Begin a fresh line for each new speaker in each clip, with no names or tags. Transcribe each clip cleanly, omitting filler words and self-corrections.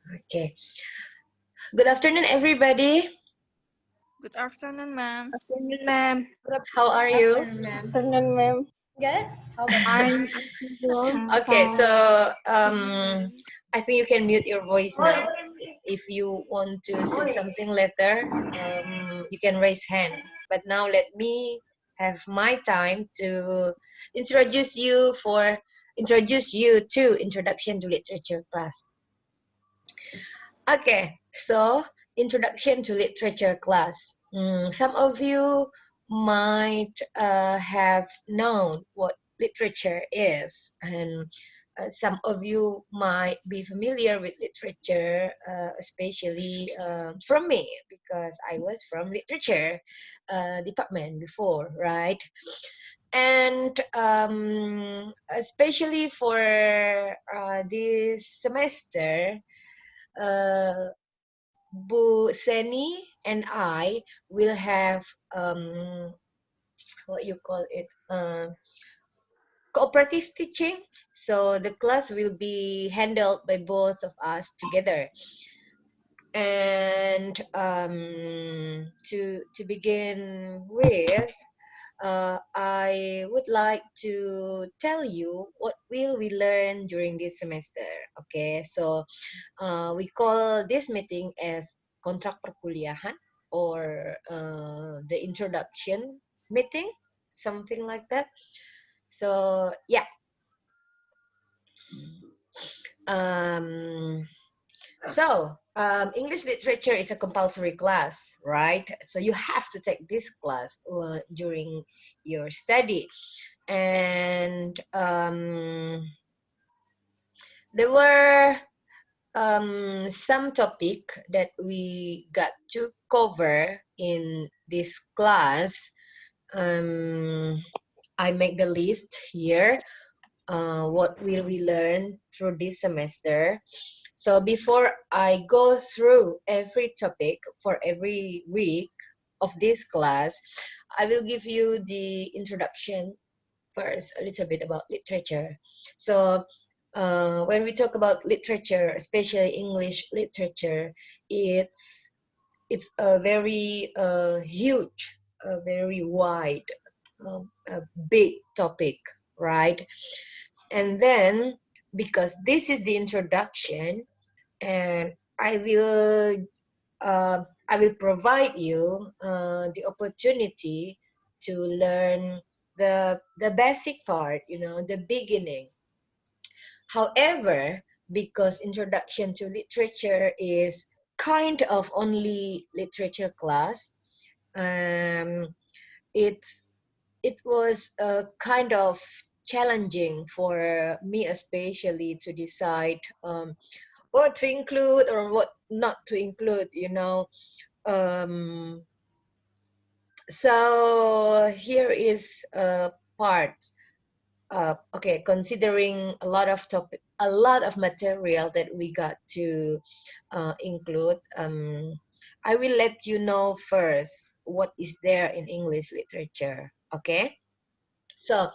Okay. Good afternoon, everybody.
Good afternoon, ma'am.
Afternoon, ma'am.
How are you?
Afternoon, ma'am.
Afternoon, ma'am.
Good. How about you?
Fine, as usual.
Okay, so I think you can mute your voice now. If you want to say something later, you can raise hand. But now let me have my time to introduce you to Introduction to Literature class. Okay, so Introduction to Literature class. Some of you might have known what literature is, and some of you might be familiar with literature, especially from me, because I was from literature department before, right? And especially for this semester, uh, Bu Seni and I will have what you call it cooperative teaching. So the class will be handled by both of us together. And to begin with, I would like to tell you what will we learn during this semester. Okay, so we call this meeting as kontrak perkuliahan or the introduction meeting, something like that. So yeah, um, English literature is a compulsory class, right? So you have to take this class during your study, and there were some topic that we got to cover in this class. I make the list here. What will we learn through this semester? So before I go through every topic for every week of this class, I will give you the introduction first, a little bit about literature. So when we talk about literature, especially English literature, it's a very huge, a very wide, a big topic, right? And then because this is the introduction, and I will provide you the opportunity to learn the basic part, the beginning. However, because introduction to literature is kind of only literature class, um, it's it was kind of challenging for me, especially to decide what to include or what not to include. Um, so here is a part. Okay, considering a lot of material that we got to include, I will let you know first what is there in English literature. Okay, so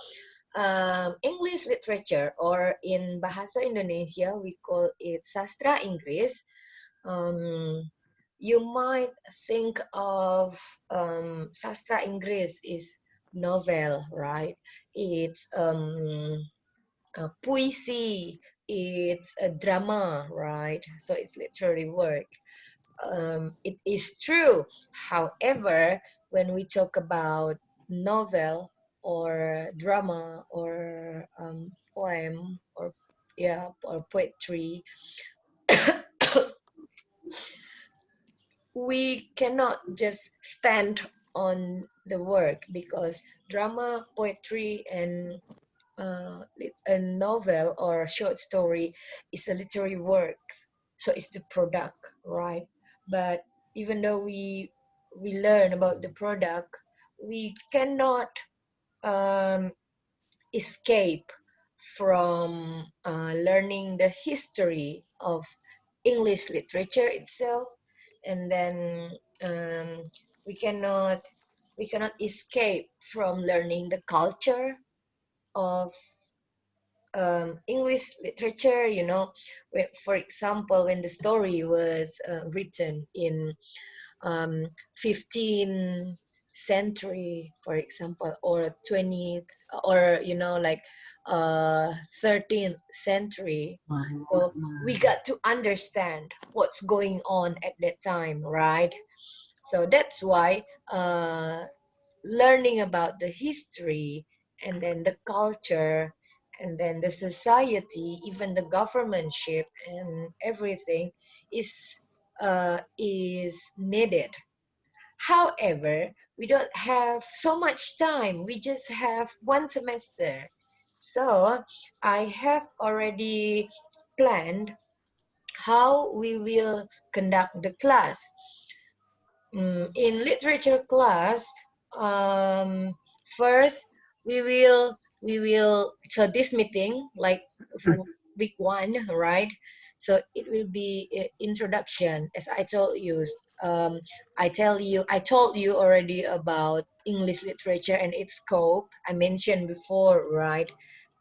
English literature, or in Bahasa Indonesia we call it sastra Inggris. Um, you might think of sastra Inggris is novel, right? It's puisi, it's a drama, right? So it's literary work. It is true. However, when we talk about novel or drama or poem or or poetry, we cannot just stand on the work, because drama, poetry, and a novel or short story is a literary work, so it's the product, right? But even though we learn about the product, we cannot um, escape from learning the history of English literature itself, and then um, we cannot we cannot escape from learning the culture of English literature, you know, for example, when the story was written in 15th century, for example, or 20th, or you know, like 13th century. So we got to understand what's going on at that time, right? So that's why learning about the history and then the culture and then the society, even the governmentship and everything is needed. However, we don't have so much time. We just have one semester. So I have already planned how we will conduct the class. In literature class, first we will so this meeting like for week 1, right? So it will be introduction, as I told you. um, I told you already about English literature and its scope. I mentioned before, right?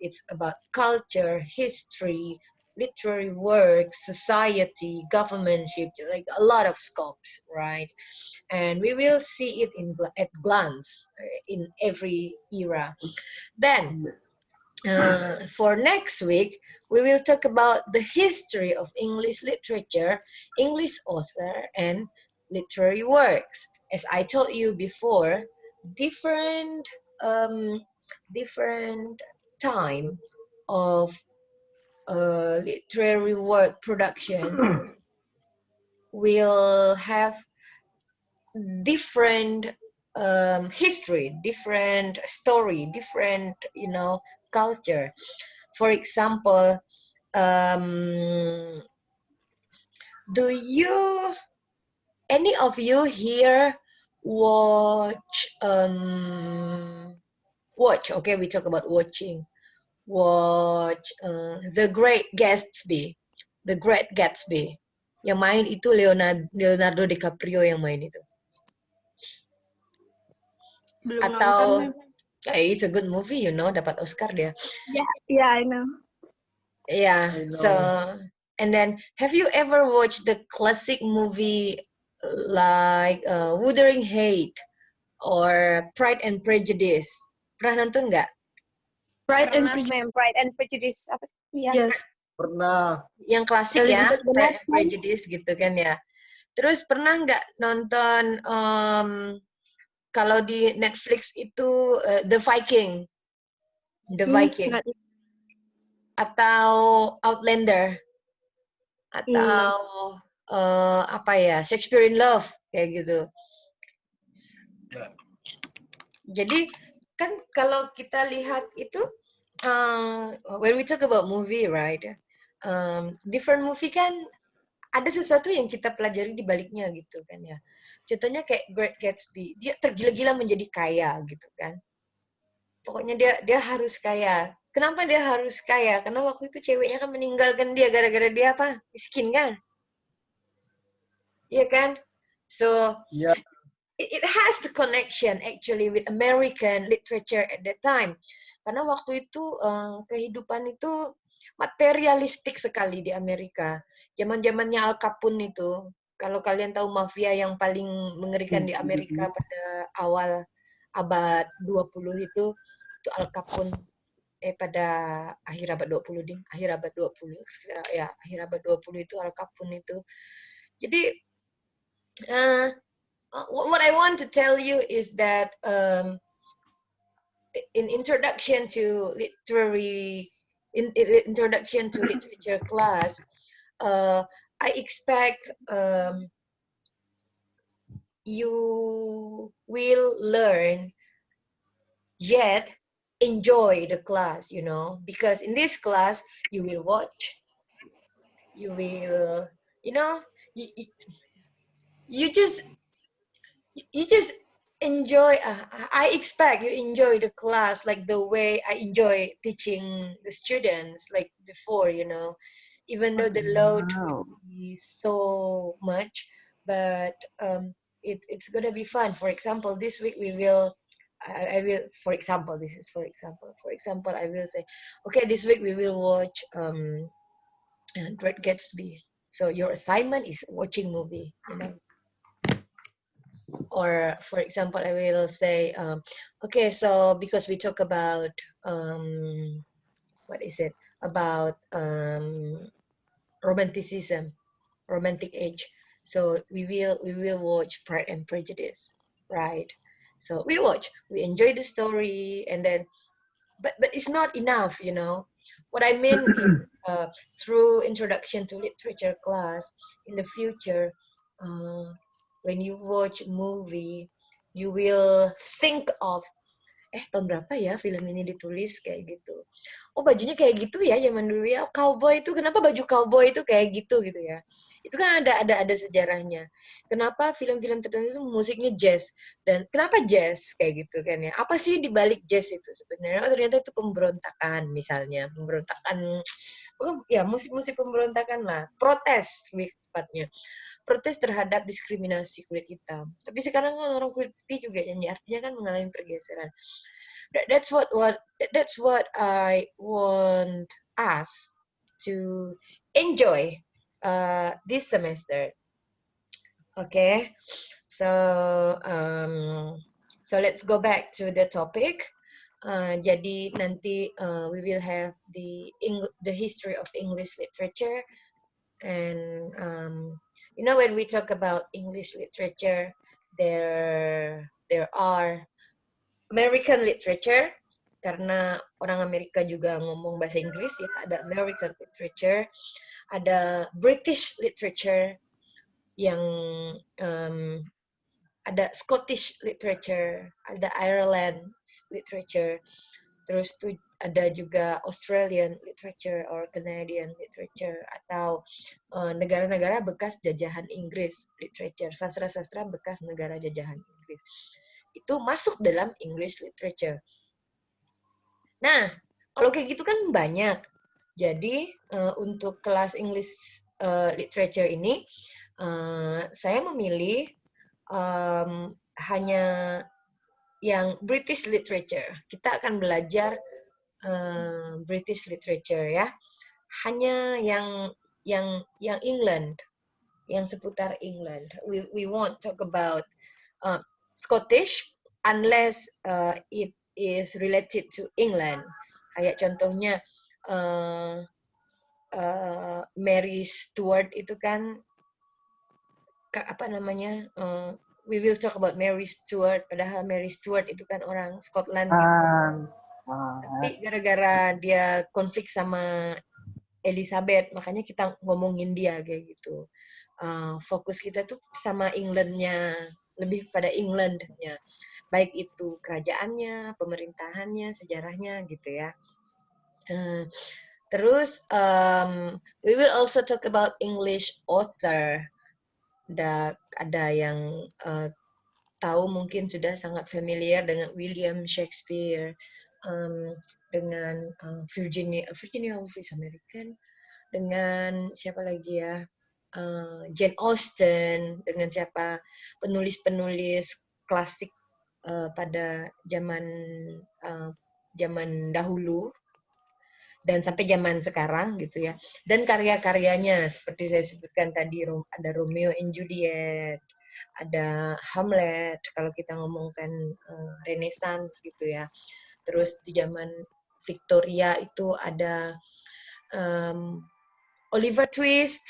It's about culture, history, literary works, society, governmentship, like a lot of scopes, right? And we will see it at glance in every era. Then, for next week, we will talk about the history of English literature, English author, and literary works. As I told you before, different different time of literary work production will have different history, different story, different, you know, culture. For example, um, do you, any of you here watch, okay, we talk about watching. Watch The Great Gatsby. The Great Gatsby. Yang main itu Leonardo DiCaprio yang main itu.
Belum nonton,
Atau
Ma'am.
it's a good movie, you know, dapat Oscar dia.
Yeah, I know.
Yeah, so and then have you ever watched the classic movie like Wuthering Heights or Pride and Prejudice? Pernah nonton nggak?
Pride and
Pernah,
Prejudice.
Ma'am, Pride and Prejudice. Apa? Iya.
Yes.
Pernah.
Yang klasik ya,
Elizabeth
Pride
Bennet
and Prejudice gitu kan ya. Terus pernah nggak nonton kalau di Netflix itu The Viking? The Viking.
Not-
Atau Outlander? Atau apa ya, Shakespeare in Love kayak gitu.
Ya.
Jadi kan kalau kita lihat itu when we talk about movie, right? Different movie kan ada sesuatu yang kita pelajari di baliknya gitu kan ya. Contohnya kayak Great Gatsby, dia tergila-gila menjadi kaya gitu kan. Pokoknya dia harus kaya. Kenapa dia harus kaya? Karena waktu itu ceweknya kan meninggalkan dia gara-gara dia apa? Miskin kan? Iya kan? So
Iya.
it has the connection actually with American literature at that time. Karena waktu itu kehidupan itu materialistik sekali di Amerika. Zaman-zamannya Al Capone itu. Kalau kalian tahu mafia yang paling mengerikan di Amerika pada awal abad 20 itu Al Capone. Pada akhir abad 20 ding, akhir abad 20 ya, akhir abad 20 itu Al Capone itu. Jadi what I want to tell you is that in introduction to literature class, I expect you will learn yet enjoy the class, you know, because in this class you will watch, you will, you know, you just enjoy. I expect you enjoy the class like the way I enjoy teaching the students like before, you know, even though the load will be so much, but it's gonna be fun. For example, this week we will I will, for example, this is for example. For example, I will say, okay, this week we will watch Great Gatsby. So your assignment is watching movie, you know. Or for example, I will say, okay, so because we talk about what is it about romanticism, romantic age. So we will watch Pride and Prejudice, right? So we enjoy the story, and then but it's not enough, you know. What I mean is, through introduction to literature class in the future, uh, when you watch movie, you will think of tahun berapa ya film ini ditulis kayak gitu. Oh bajunya kayak gitu ya zaman dulu ya. Cowboy itu kenapa baju cowboy itu kayak gitu gitu ya. Itu kan ada sejarahnya. Kenapa film-film tertentu itu musiknya jazz dan kenapa jazz kayak gitu kan ya. Apa sih di balik jazz itu sebenarnya? Oh, ternyata itu pemberontakan misalnya, pemberontakan ya musik-musik pemberontakan lah, protes lebih tepatnya. Protes terhadap diskriminasi kulit hitam. Tapi sekarang kan orang kulit putih juga nyanyi, artinya kan mengalami pergeseran. That's what I want us to enjoy this semester. Okay, so let's go back to the topic. Jadi nanti we will have the history of English literature, and you know, when we talk about English literature, there are American literature, karena orang Amerika juga ngomong bahasa Inggris ya, ada American literature, ada British literature, yang ada Scottish literature, ada Ireland literature, terus tuh ada juga Australian literature or Canadian literature, atau negara-negara bekas jajahan Inggris literature, sastra-sastra bekas negara jajahan Inggris. Itu masuk dalam English literature. Nah, kalau kayak gitu kan banyak. Jadi untuk kelas English literature ini saya memilih hanya yang British literature. Kita akan belajar British literature ya. Hanya yang England, yang seputar England. We won't talk about Scottish unless it is related to England. Kayak contohnya Mary Stuart itu kan apa namanya? We will talk about Mary Stuart, padahal Mary Stuart itu kan orang Scotland. Tapi gara-gara dia konflik sama Elizabeth, makanya kita ngomongin dia kayak gitu. Fokus kita tuh sama Englandnya, lebih pada Englandnya. Baik itu kerajaannya, pemerintahannya, sejarahnya gitu ya. Terus, we will also talk about English author. Ada yang tahu mungkin sudah sangat familiar dengan William Shakespeare, dengan Virginia Woolf is American, dengan siapa lagi ya, Jane Austen, dengan siapa penulis-penulis klasik pada zaman dahulu dan sampai zaman sekarang gitu ya. Dan karya-karyanya seperti saya sebutkan tadi, ada Romeo and Juliet, ada Hamlet kalau kita ngomongkan Renaissance gitu ya. Terus di zaman Victoria itu ada Oliver Twist,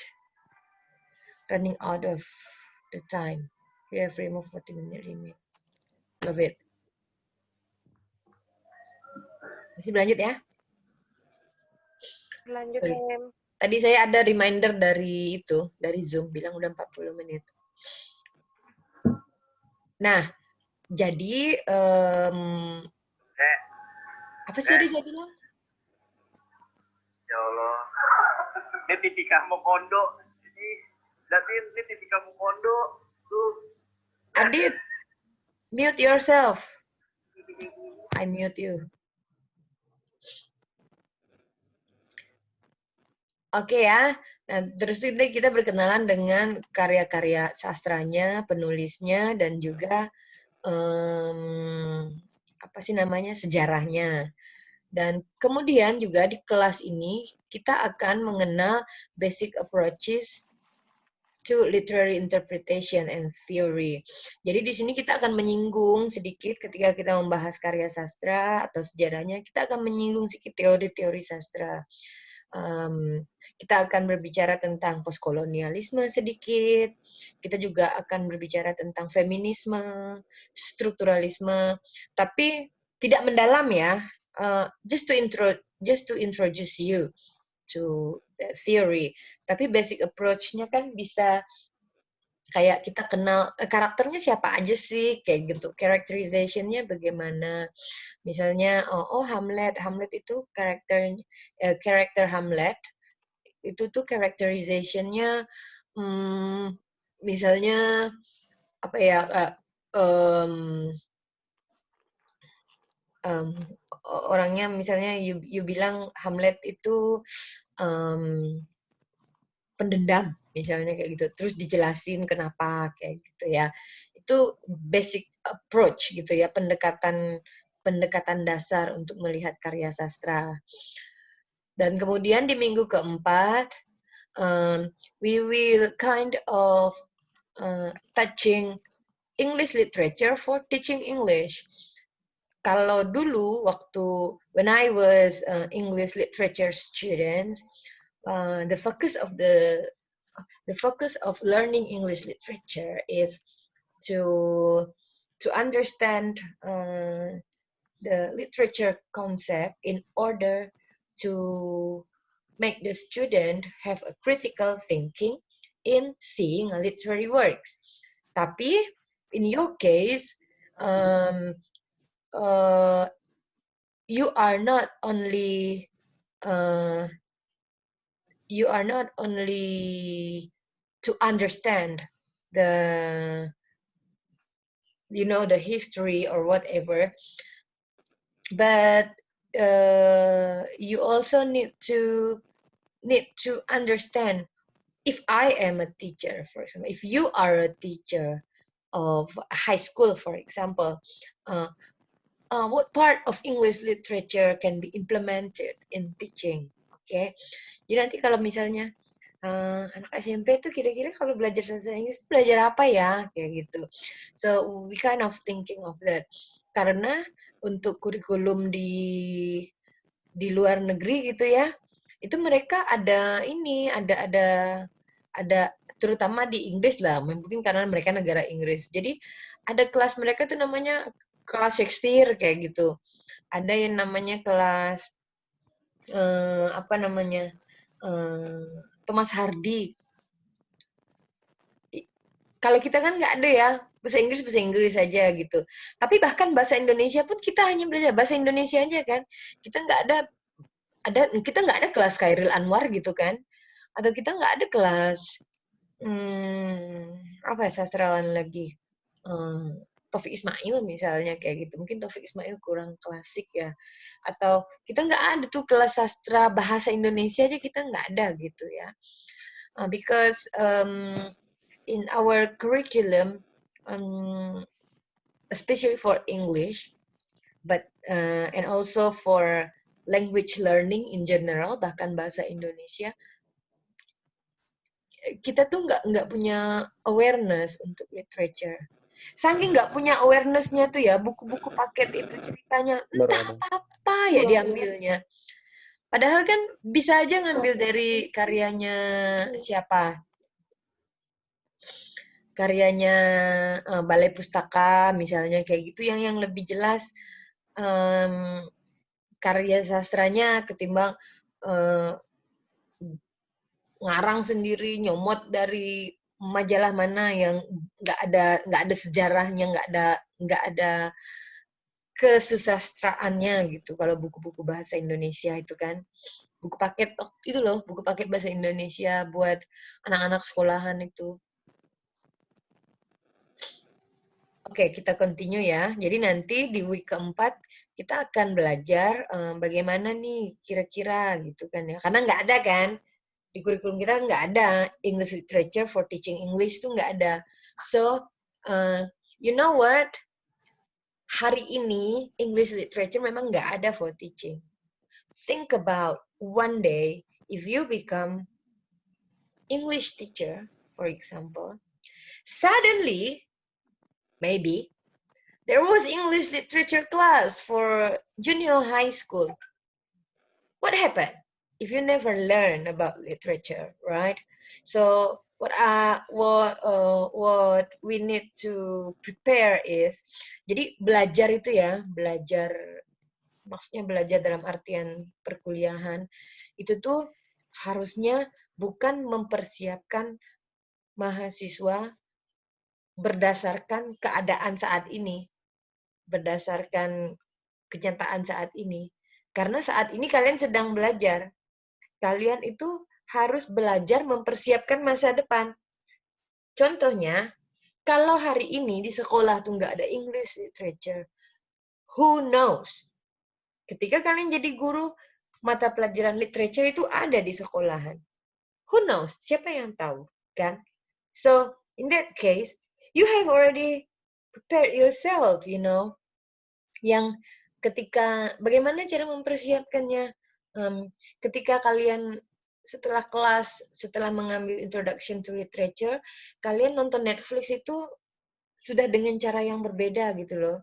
Running Out of the Time, we have removed 40-minute limit. Love it. Masih berlanjut ya?
Lanjut,
Sorry.
Em.
Tadi saya ada reminder dari Zoom, bilang udah 40 menit. Nah, jadi apa sih tadi saya bilang?
Ya Allah, ini TV kamu kondo, jadi liatin ini TV kamu kondo tuh.
Adit, mute yourself. I mute you. Oke ya. Nah, terus kita berkenalan dengan karya-karya sastranya, penulisnya, dan juga apa sih namanya, sejarahnya. Dan kemudian juga di kelas ini kita akan mengenal basic approaches to literary interpretation and theory. Jadi di sini kita akan menyinggung sedikit ketika kita membahas karya sastra atau sejarahnya, kita akan menyinggung sedikit teori-teori sastra. Kita akan berbicara tentang postkolonialisme sedikit, kita juga akan berbicara tentang feminisme, strukturalisme, tapi tidak mendalam ya, just to introduce you to the theory. Tapi basic approach-nya kan bisa kayak kita kenal karakternya siapa aja sih, kayak gitu. Characterization-nya bagaimana. Misalnya, Hamlet itu karakter Hamlet, itu tuh characterization-nya, misalnya, apa ya, orangnya misalnya you bilang Hamlet itu pendendam misalnya kayak gitu, terus dijelasin kenapa kayak gitu ya. Itu basic approach gitu ya, pendekatan dasar untuk melihat karya sastra. Dan kemudian di minggu keempat we will kind of touching English literature for teaching English. Kalau dulu waktu when I was English literature student, the focus of learning English literature is to understand the literature concept in order to make the student have a critical thinking in seeing a literary works. Tapi in your case, you are not only to understand the history or whatever, but you also need to understand, if I am a teacher, for example, if you are a teacher of high school, for example, what part of English literature can be implemented in teaching? Okay, jadi nanti kalau misalnya anak SMP itu kira-kira kalau belajar sastra Inggris belajar apa ya, kayak gitu. So we kind of thinking of that. Karena untuk kurikulum di luar negeri gitu ya, itu mereka ada terutama di Inggris lah, mungkin karena mereka negara Inggris. Jadi ada kelas mereka tuh namanya kelas Shakespeare kayak gitu. Ada yang namanya kelas Thomas Hardy. Kalau kita kan nggak ada ya, bahasa Inggris aja gitu. Tapi bahkan bahasa Indonesia pun kita hanya belajar bahasa Indonesia aja kan. Kita nggak ada kelas Khairil Anwar gitu kan. Atau kita nggak ada kelas sastrawan lagi. Taufik Ismail misalnya kayak gitu. Mungkin Taufik Ismail kurang klasik ya. Atau kita nggak ada tuh kelas sastra bahasa Indonesia aja, kita nggak ada gitu ya. Because in our curriculum, especially for English, but and also for language learning in general, bahkan bahasa Indonesia, kita tuh nggak punya awareness untuk literature. Saking nggak punya awareness-nya tuh ya, buku-buku paket itu ceritanya entah apa ya diambilnya. Padahal kan bisa aja ngambil dari karyanya siapa? Karyanya Balai Pustaka misalnya kayak gitu, yang lebih jelas karya sastranya ketimbang ngarang sendiri, nyomot dari majalah mana yang nggak ada sejarahnya, nggak ada kesusastraannya gitu. Kalau buku-buku bahasa Indonesia itu kan buku paket itu loh, buku paket bahasa Indonesia buat anak-anak sekolahan itu. Oke, kita continue ya. Jadi nanti di week keempat kita akan belajar bagaimana nih kira-kira gitu kan ya. Karena nggak ada kan, di kurikulum kita nggak ada English literature for teaching English tuh nggak ada. So, you know what? hari ini English literature memang nggak ada for teaching. Think about one day if you become English teacher, for example, suddenly, maybe, there was English literature class for junior high school. What happened if you never learn about literature, right? So what we need to prepare is, jadi belajar itu ya, maksudnya belajar dalam artian perkuliahan itu tuh harusnya bukan mempersiapkan mahasiswa berdasarkan keadaan saat ini, berdasarkan kenyataan saat ini. Karena saat ini kalian sedang belajar. Kalian itu harus belajar mempersiapkan masa depan. Contohnya, kalau hari ini di sekolah tuh nggak ada English literature, who knows? Ketika kalian jadi guru, mata pelajaran literature itu ada di sekolahan. Who knows? Siapa yang tahu, kan? So, in that case, you have already prepared yourself, you know. Yang ketika, bagaimana cara mempersiapkannya? Ketika kalian setelah kelas, setelah mengambil introduction to literature, kalian nonton Netflix itu sudah dengan cara yang berbeda gitu loh.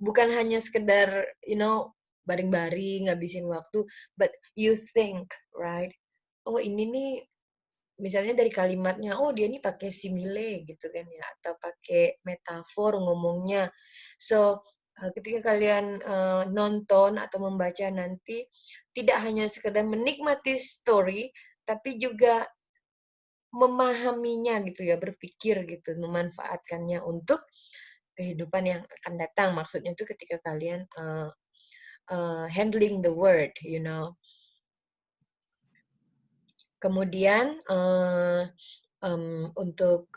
Bukan hanya sekedar, you know, baring-baring, ngabisin waktu, but you think, right? Oh ini nih, misalnya dari kalimatnya, oh dia nih pakai simile gitu kan ya, atau pakai metafor ngomongnya. So, ketika kalian nonton atau membaca nanti, tidak hanya sekedar menikmati story, tapi juga memahaminya gitu ya, berpikir gitu, memanfaatkannya untuk kehidupan yang akan datang. Maksudnya itu ketika kalian handling the word, you know. Kemudian untuk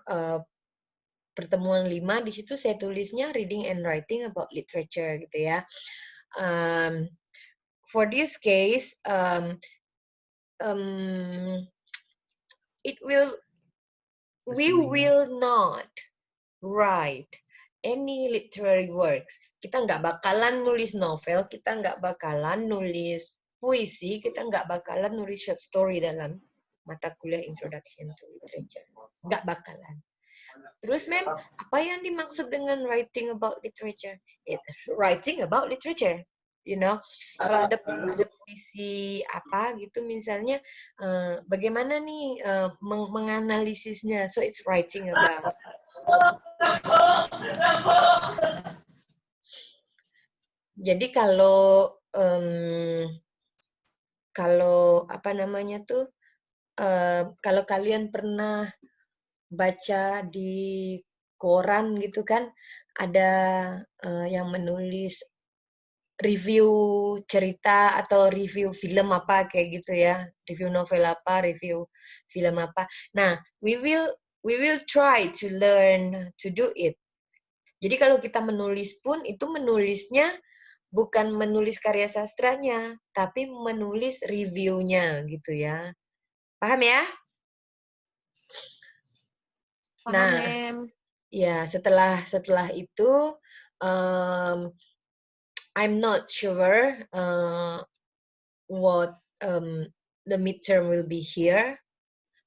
pertemuan 5 di situ saya tulisnya reading and writing about literature gitu ya. For this case, we will not write any literary works. Kita nggak bakalan nulis novel, kita nggak bakalan nulis puisi, kita nggak bakalan nulis short story dalam mata kuliah Introduction to Literature. Nggak bakalan. Terus, Mem, apa yang dimaksud dengan writing about literature? It's writing about literature. You know, kalau ada puisi apa gitu misalnya, bagaimana nih menganalisisnya? So it's writing about. Jadi kalau apa namanya tuh, kalau kalian pernah baca di koran gitu kan, ada yang menulis review cerita atau review film apa kayak gitu ya, review novel apa, review film apa. Nah, we will try to learn to do it. Jadi kalau kita menulis pun itu menulisnya bukan menulis karya sastranya, tapi menulis reviewnya gitu ya. Paham ya? Nah, ya setelah itu I'm not sure what the midterm will be here,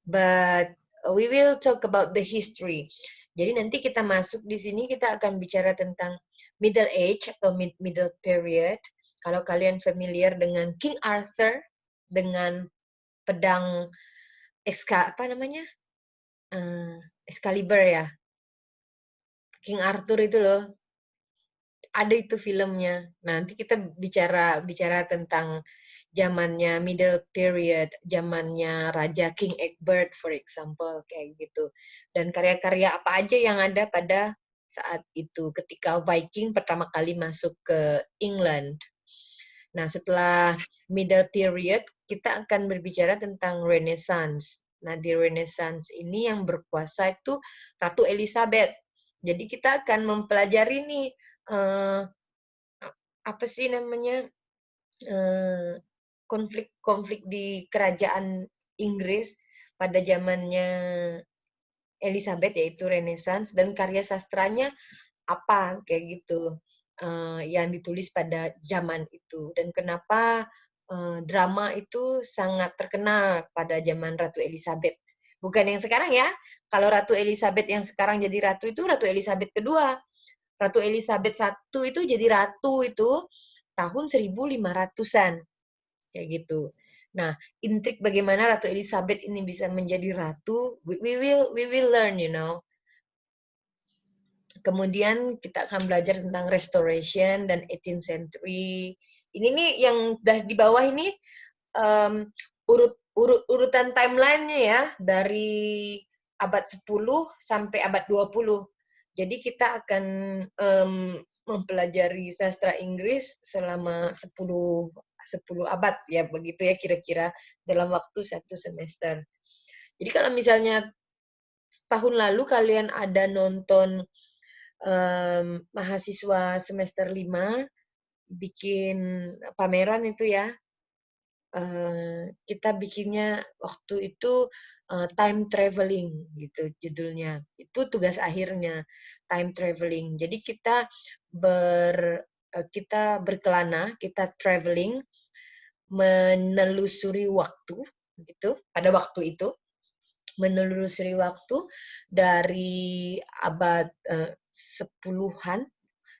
but we will talk about the history. Jadi nanti kita masuk di sini kita akan bicara tentang middle age atau middle period. Kalau kalian familiar dengan King Arthur, dengan pedang Excalibur ya. King Arthur itu loh. Ada itu filmnya. Nanti kita bicara tentang zamannya middle period, zamannya Raja King Egbert for example kayak gitu. Dan karya-karya apa aja yang ada pada saat itu ketika Viking pertama kali masuk ke England. Nah, setelah middle period kita akan berbicara tentang Renaissance. Nah, di Renaissance ini yang berkuasa itu Ratu Elizabeth. Jadi kita akan mempelajari nih apa sih namanya konflik di kerajaan Inggris pada zamannya Elizabeth yaitu Renaissance dan karya sastranya apa kayak gitu. yang ditulis pada zaman itu, dan kenapa drama itu sangat terkenal pada zaman Ratu Elizabeth. Bukan yang sekarang ya. Kalau Ratu Elizabeth yang sekarang jadi ratu itu Ratu Elizabeth kedua. Ratu Elizabeth I itu jadi ratu itu tahun 1500-an. Kayak gitu. Nah, intrik bagaimana Ratu Elizabeth ini bisa menjadi ratu, we will learn, you know. Kemudian kita akan belajar tentang restoration dan 18th century. Ini nih yang di bawah ini urutan timeline-nya ya, dari abad 10 sampai abad 20. Jadi kita akan mempelajari sastra Inggris selama 10 abad ya, begitu ya kira-kira dalam waktu 1 semester. Jadi kalau misalnya tahun lalu kalian ada nonton mahasiswa semester 5 bikin pameran itu ya, kita bikinnya waktu itu time traveling gitu judulnya. Itu tugas akhirnya, time traveling. Jadi kita berkelana, kita traveling, menelusuri waktu gitu pada waktu itu, menelusuri waktu dari abad 10-an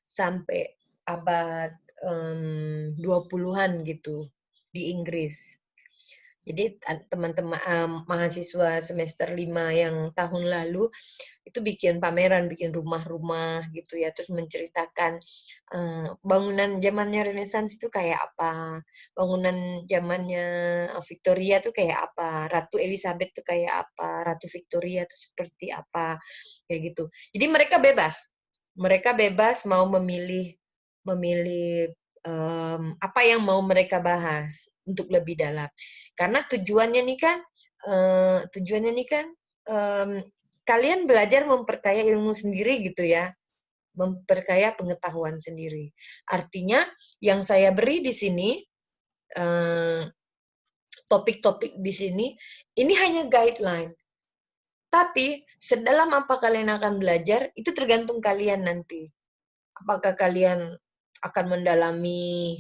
sampai abad 20-an gitu di Inggris. Jadi teman-teman mahasiswa semester 5 yang tahun lalu itu bikin pameran, bikin rumah-rumah gitu ya, terus menceritakan bangunan zamannya Renaissance itu kayak apa, bangunan zamannya Victoria tuh kayak apa, Ratu Elizabeth tuh kayak apa, Ratu Victoria tuh seperti apa, kayak gitu. Jadi mereka bebas mau memilih apa yang mau mereka bahas untuk lebih dalam. Karena tujuannya nih kan kalian belajar memperkaya ilmu sendiri gitu ya, memperkaya pengetahuan sendiri. Artinya yang saya beri di sini, topik-topik di sini, ini hanya guideline. Tapi sedalam apa kalian akan belajar, itu tergantung kalian nanti. Apakah kalian akan mendalami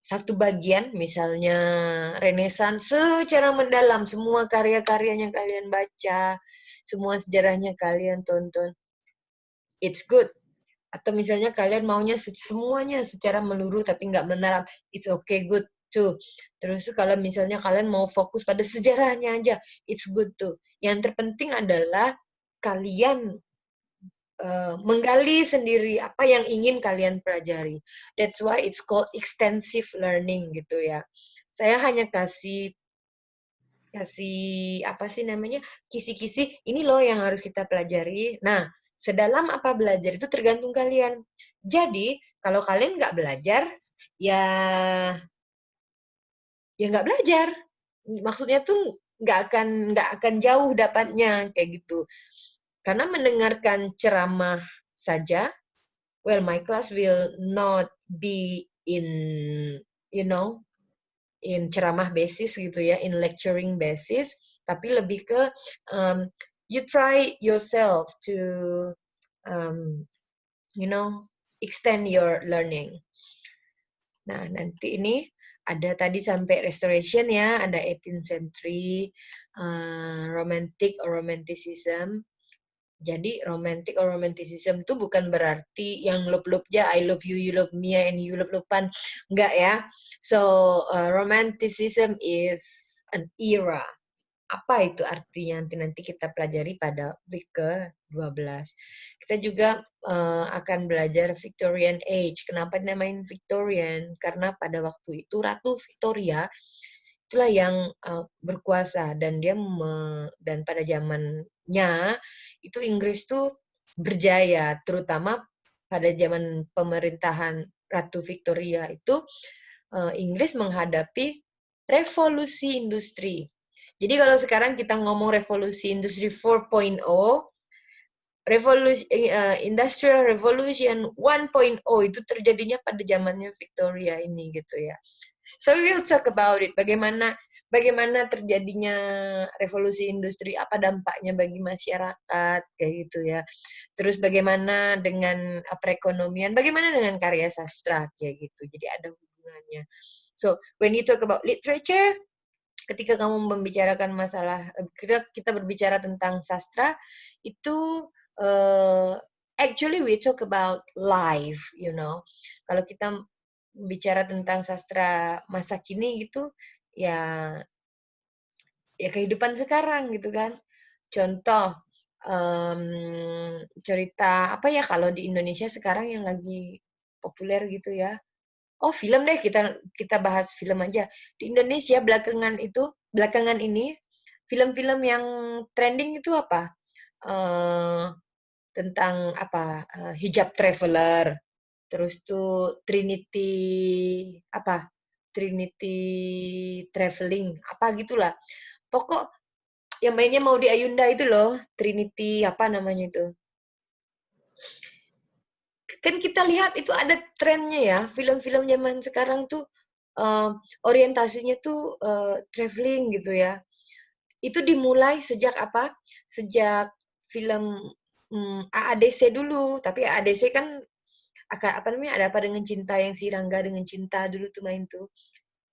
satu bagian, misalnya Renaissance secara mendalam, semua karya-karyanya kalian baca, semua sejarahnya kalian tonton, it's good. Atau misalnya kalian maunya semuanya secara menyeluruh tapi nggak mendalam, it's okay, good too. Terus kalau misalnya kalian mau fokus pada sejarahnya aja, it's good too. Yang terpenting adalah kalian menggali sendiri apa yang ingin kalian pelajari. That's why it's called extensive learning gitu ya. Saya hanya kasih apa sih namanya, kisi-kisi, ini loh yang harus kita pelajari. Nah, sedalam apa belajar itu tergantung kalian. Jadi kalau kalian nggak belajar, ya nggak belajar. Maksudnya tuh nggak akan jauh dapatnya kayak gitu. Karena mendengarkan ceramah saja, well, my class will not be in, you know, in ceramah basis gitu ya, in lecturing basis, tapi lebih ke you try yourself to, you know, extend your learning. Nah, nanti ini ada tadi sampai restoration ya, ada 18th century, romantic or romanticism. Jadi romantic or romanticism itu bukan berarti yang love-love-nya I love you, you love me, and you love-lovean. Enggak ya. So, romanticism is an era. Apa itu artinya? Nanti kita pelajari pada week ke-12. Kita juga akan belajar Victorian Age. Kenapa dinamain Victorian? Karena pada waktu itu Ratu Victoria itulah yang berkuasa, dan dan pada zamannya itu Inggris tuh berjaya, terutama pada zaman pemerintahan Ratu Victoria itu Inggris menghadapi revolusi industri. Jadi kalau sekarang kita ngomong revolusi industri 4.0, Industrial Revolution 1.0 itu terjadinya pada zamannya Victoria ini gitu ya. So we will talk about it. Bagaimana bagaimana terjadinya revolusi industri, apa dampaknya bagi masyarakat, kayak gitu ya. Terus bagaimana dengan perekonomian, bagaimana dengan karya sastra, kayak gitu. Jadi ada hubungannya. So, when you talk about literature, ketika kamu membicarakan masalah, kita berbicara tentang sastra, itu actually we talk about life, you know. Kalau kita bicara tentang sastra masa kini gitu, ya kehidupan sekarang gitu kan. Contoh cerita apa ya kalau di Indonesia sekarang yang lagi populer gitu ya. Oh, film deh, kita bahas film aja. Di Indonesia belakangan ini film-film yang trending itu apa? Tentang apa? Hijab Traveler. Terus tuh Trinity Traveling, apa gitulah. Pokok yang mainnya Maudy Ayunda itu loh, Trinity apa namanya itu. Kan kita lihat itu ada trennya ya, film-film zaman sekarang tuh orientasinya tuh traveling gitu ya. Itu dimulai sejak apa? Sejak film AADC dulu, tapi AADC kan apa namanya? Ada apa dengan cinta, yang si Rangga dengan cinta dulu tuh main tuh.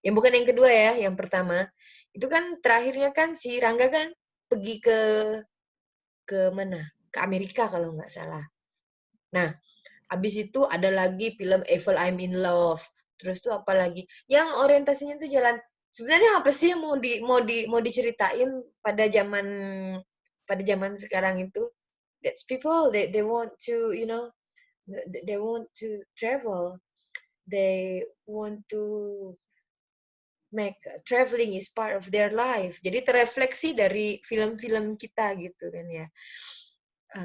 Yang bukan yang kedua ya, yang pertama. Itu kan terakhirnya kan si Rangga kan pergi ke mana? Ke Amerika kalau nggak salah. Nah, abis itu ada lagi film Evil I'm in Love. Terus tuh apa lagi? Yang orientasinya tuh jalan. Sebenarnya apa sih yang mau diceritain pada zaman sekarang itu? That's people they want to, you know, they want to travel. They want to make traveling is part of their life. Jadi terefleksi dari film-film kita gitu kan ya.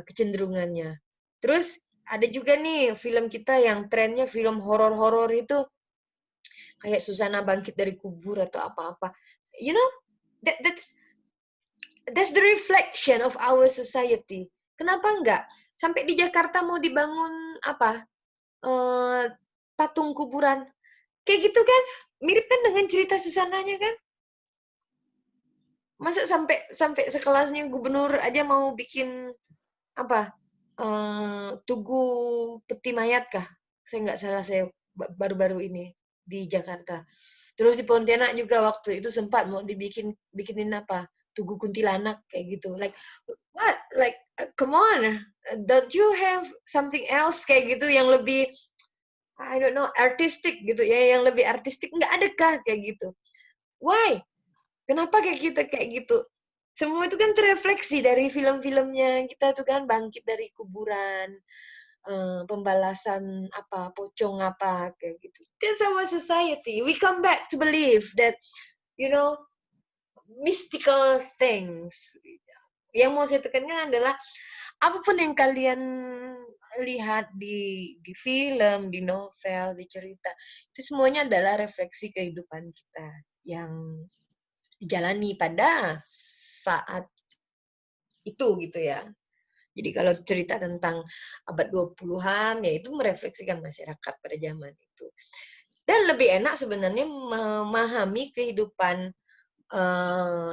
Kecenderungannya. Terus ada juga nih film kita yang trennya film horor-horor itu kayak Susana Bangkit dari Kubur atau apa-apa. You know, that's the reflection of our society. Kenapa enggak? Sampai di Jakarta mau dibangun apa? Patung kuburan. Kayak gitu kan? Mirip kan dengan cerita Susananya kan? Masa sampai sekelasnya gubernur aja mau bikin apa? Tugu peti mayat kah? Saya nggak salah, saya baru-baru ini di Jakarta. Terus di Pontianak juga waktu itu sempat mau bikinin apa? Tugu kuntilanak kayak gitu. Like what? Like come on. Don't you have something else kayak gitu yang lebih I don't know, artistic gitu ya, yang lebih artistik nggak ada kah kayak gitu? Why? Kenapa kayak kita kayak gitu? Semua itu kan terefleksi dari film-filmnya kita tuh kan, Bangkit dari Kuburan, Pembalasan apa, Pocong apa, kayak gitu. That's our society. We come back to believe that, you know, mystical things. Yang mau saya tekankan adalah, apapun yang kalian lihat di film, di novel, di cerita, itu semuanya adalah refleksi kehidupan kita yang dijalani pada saat itu gitu ya. Jadi kalau cerita tentang abad 20-an, ya itu merefleksikan masyarakat pada zaman itu. Dan lebih enak sebenarnya memahami kehidupan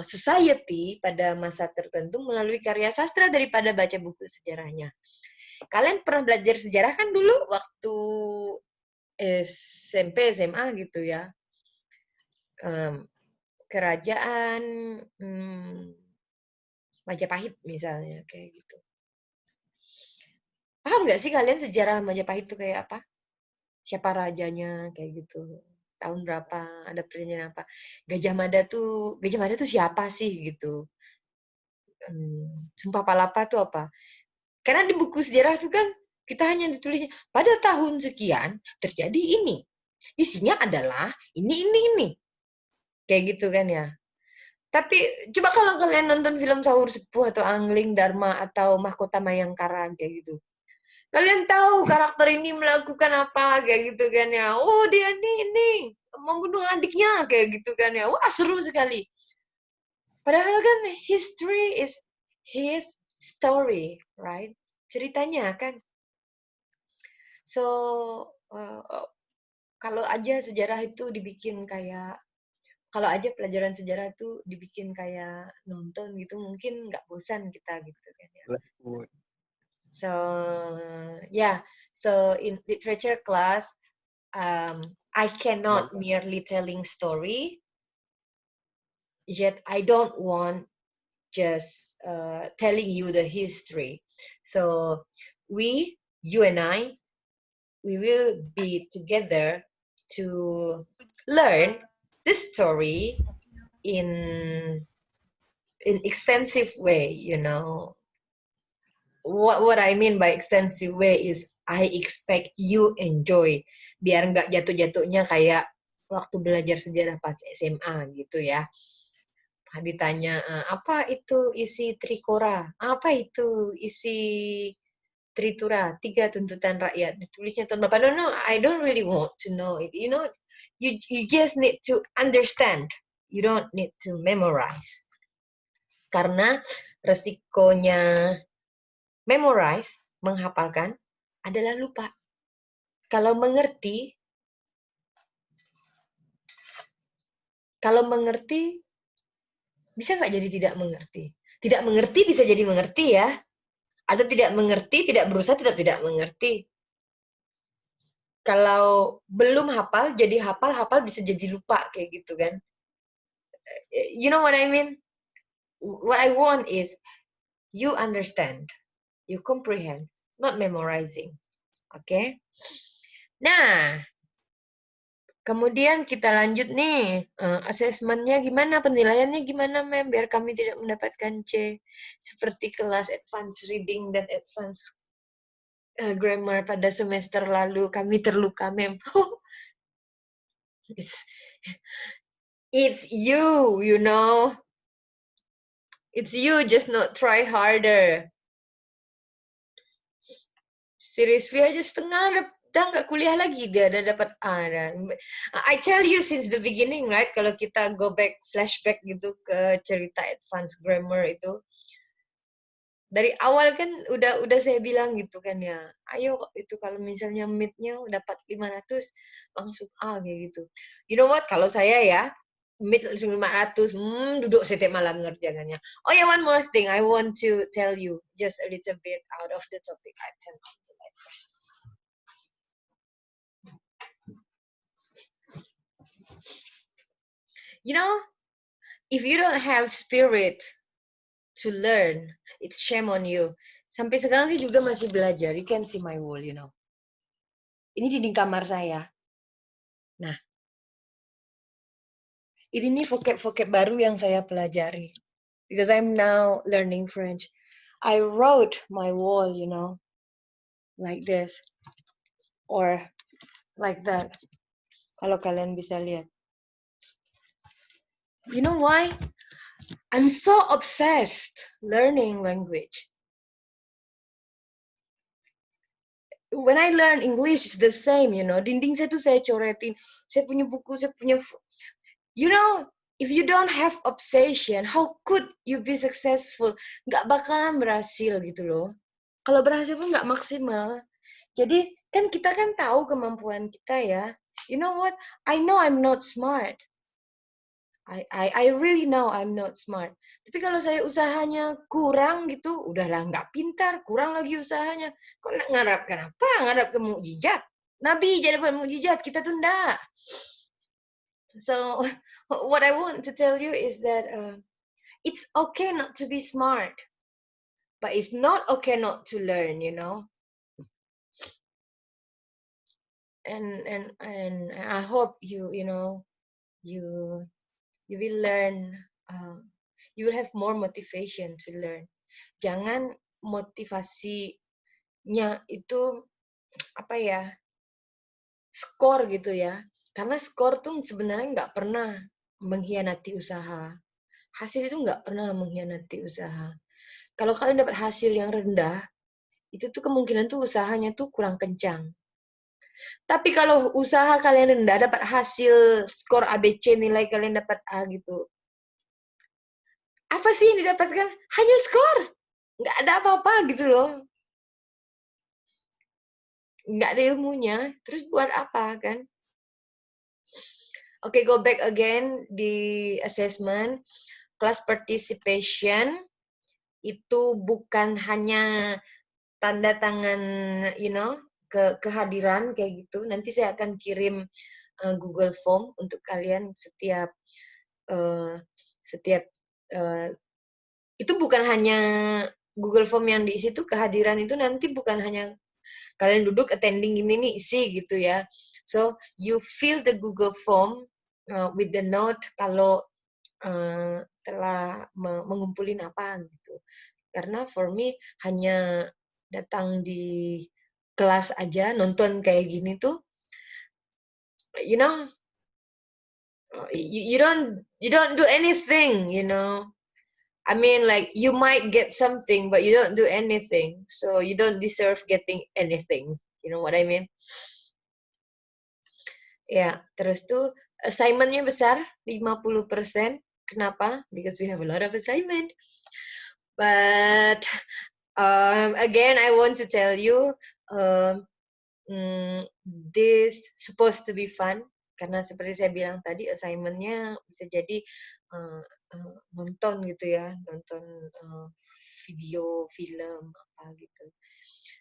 society pada masa tertentu melalui karya sastra daripada baca buku sejarahnya. Kalian pernah belajar sejarah kan dulu waktu SMP, SMA gitu ya. Kerajaan Majapahit misalnya, kayak gitu. Paham nggak sih kalian sejarah Majapahit itu kayak apa? Siapa rajanya, kayak gitu. Tahun berapa, ada perjanjian apa. Gajah Mada tuh siapa sih gitu. Sumpah Palapa tuh apa. Karena di buku sejarah itu kan kita hanya ditulisnya, pada tahun sekian terjadi ini. Isinya adalah ini. Kayak gitu kan ya. Tapi coba kalau kalian nonton film Sawur Sepuh atau Angling Dharma atau Mahkota Mayangkara kayak gitu. Kalian tahu karakter ini melakukan apa kayak gitu kan ya. Oh, dia ini membunuh adiknya kayak gitu kan ya. Wah, seru sekali. Padahal kan history is his story, right? Ceritanya kan. So, kalau aja sejarah itu dibikin kayak kalau aja pelajaran sejarah tuh dibikin kayak nonton gitu, mungkin nggak bosan kita gitu kan ya. So yeah, so in literature class, I cannot merely telling story, yet I don't want just telling you the history. So you and I, we will be together to learn this story in extensive way, you know. What I mean by extensive way is I expect you enjoy, biar nggak jatuh-jatuhnya kayak waktu belajar sejarah pas SMA gitu ya. Ditanya apa itu isi Trikora, apa itu isi Tritura, 3 tuntutan rakyat, ditulisnya tahun berapa? No, I don't really want to know it. You know, you just need to understand. You don't need to memorize. Karena resikonya memorize, menghafalkan, adalah lupa. Kalau mengerti, bisa nggak jadi tidak mengerti? Tidak mengerti bisa jadi mengerti ya. Atau tidak mengerti, tidak berusaha, tidak mengerti. Kalau belum hafal, jadi hafal bisa jadi lupa kayak gitu kan. You know what I mean? What I want is you understand, you comprehend, not memorizing. Oke? Nah, kemudian kita lanjut nih, asesmennya gimana, penilaiannya gimana, Mem, biar kami tidak mendapatkan C seperti kelas advance reading dan advance grammar pada semester lalu. Kami terluka, Mem. It's you, you know. It's you, just not try harder. Seriously aja setengah udah nggak kuliah lagi, dia udah dapat A. I tell you since the beginning, right? Kalau kita go back, flashback gitu ke cerita advanced grammar itu, dari awal kan udah saya bilang gitu kan ya. Ayo itu kalau misalnya mid-nya dapat 500 langsung A kayak gitu. You know what? Kalau saya ya mid langsung 500, duduk setiap malam ngerjakannya. Oh ya, one more thing I want to tell you, just a little bit out of the topic item. You know, if you don't have spirit to learn, it's shame on you. Sampai sekarang sih juga masih belajar. You can see my wall, you know. Ini dinding kamar saya. Nah, ini nih vocab baru yang saya pelajari. Because I'm now learning French. I wrote my wall, you know, like this. Or like that. Kalau kalian bisa lihat. You know why? I'm so obsessed learning language. When I learn English, it's the same, you know. Dinding saya tuh saya coretin. Saya punya buku, saya punya... You know, if you don't have obsession, how could you be successful? Nggak bakalan berhasil gitu loh. Kalau berhasil pun nggak maksimal. Jadi, kan kita kan tahu kemampuan kita ya. You know what? I know I'm not smart. I really know I'm not smart. Tapi kalau saya usahanya kurang gitu, udahlah nggak pintar, kurang lagi usahanya. Kok ngarapkan apa? Ngarap ke mukjizat. Nabi jadi dapat mukjizat, kita tuh enggak. So what I want to tell you is that it's okay not to be smart, but it's not okay not to learn, you know. And I hope you know you will learn, you will have more motivation to learn. Jangan motivasinya itu apa ya, skor gitu ya. Karena skor tuh sebenarnya nggak pernah mengkhianati usaha. Hasil itu nggak pernah mengkhianati usaha. Kalau kalian dapat hasil yang rendah, itu tuh kemungkinan tuh usahanya tuh kurang kencang. Tapi kalau usaha kalian rendah, dapat hasil skor ABC, nilai kalian dapat A gitu. Apa sih yang didapatkan? Hanya skor. Nggak ada apa-apa gitu loh. Nggak ada ilmunya. Terus buat apa kan? Okay, go back again di assessment. Class participation itu bukan hanya tanda tangan, kehadiran kayak gitu. Nanti saya akan kirim Google Form untuk kalian setiap itu bukan hanya Google Form yang diisi itu kehadiran itu nanti bukan hanya kalian duduk attending ini nih isi gitu ya. So you fill the Google Form with the note kalau telah mengumpulin apa gitu. Karena for me hanya datang di kelas aja nonton kayak gini tuh, you know, you don't do anything, I mean, like, you might get something, but you don't do anything. So you don't deserve getting anything. You know what I mean? Ya, terus tuh assignment-nya besar, 50%. Kenapa? Because we have a lot of assignment. But again, I want to tell you, this supposed to be fun. Karena seperti saya bilang tadi, assignment-nya bisa jadi nonton gitu ya, nonton video, film, apa gitu.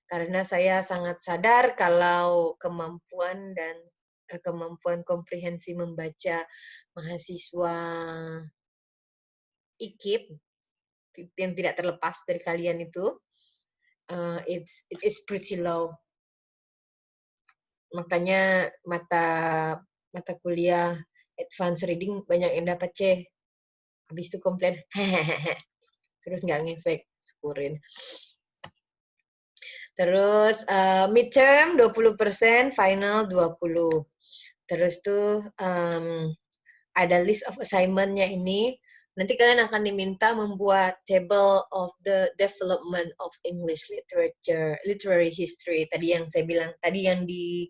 Karena saya sangat sadar kalau kemampuan komprehensi membaca mahasiswa IKIP yang tidak terlepas dari kalian itu, it's pretty low. Makanya mata kuliah advance reading banyak yang dapat C. Habis itu komplain, terus nggak ngefek, syukurin. Terus midterm 20%, final 20%. Terus tuh ada list of assignment-nya ini. Nanti kalian akan diminta membuat table of the development of English literature, literary history. Tadi yang saya bilang, tadi yang di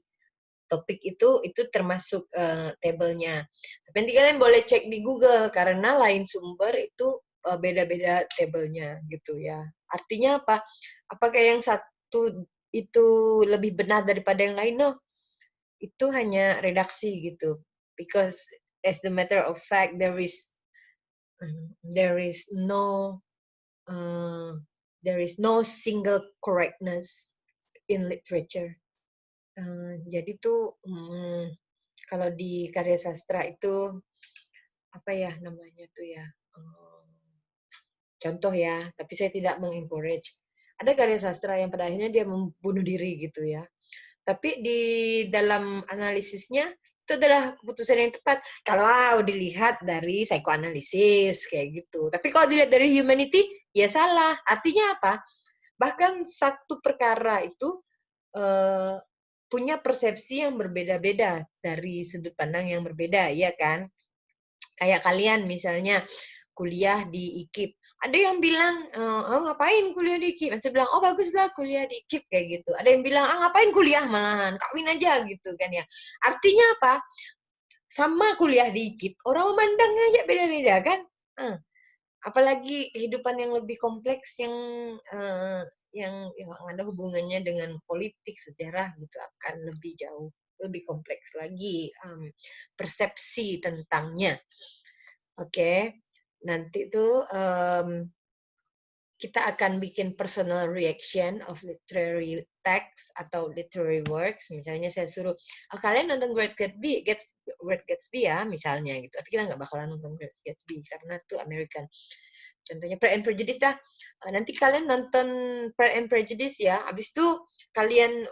topik itu termasuk tabelnya. Tapi nanti kalian boleh cek di Google karena lain sumber itu beda-beda tabelnya gitu ya. Artinya apa? Apakah yang satu itu lebih benar daripada yang lain? No. Itu hanya redaksi gitu. Because as a matter of fact there is no single correctness in literature. Jadi tuh kalau di karya sastra itu apa ya namanya tuh ya, contoh ya, tapi saya tidak mengencourage. Ada karya sastra yang pada akhirnya dia membunuh diri gitu ya. Tapi di dalam analisisnya itu adalah keputusan yang tepat kalau dilihat dari psikoanalisis kayak gitu. Tapi kalau dilihat dari humanity ya salah. Artinya apa? Bahkan satu perkara itu punya persepsi yang berbeda-beda dari sudut pandang yang berbeda, ya kan? Kayak kalian misalnya kuliah di IKIP. Ada yang bilang, ngapain kuliah di IKIP? Nanti bilang, oh baguslah kuliah di IKIP kayak gitu. Ada yang bilang, ngapain kuliah malahan, kawin aja gitu kan ya. Artinya apa? Sama kuliah di IKIP, orang memandangnya aja beda-beda kan? Apalagi kehidupan yang lebih kompleks yang ada hubungannya dengan politik, sejarah gitu akan lebih jauh, lebih kompleks lagi persepsi tentangnya. Oke. Nanti tuh kita akan bikin personal reaction of literary text atau literary works. Misalnya saya suruh, kalian nonton Great Gatsby ya, misalnya gitu. Tapi kita nggak bakalan nonton Great Gatsby karena itu American. Contohnya Pride and Prejudice dah. Nanti kalian nonton Pride and Prejudice ya. Habis itu kalian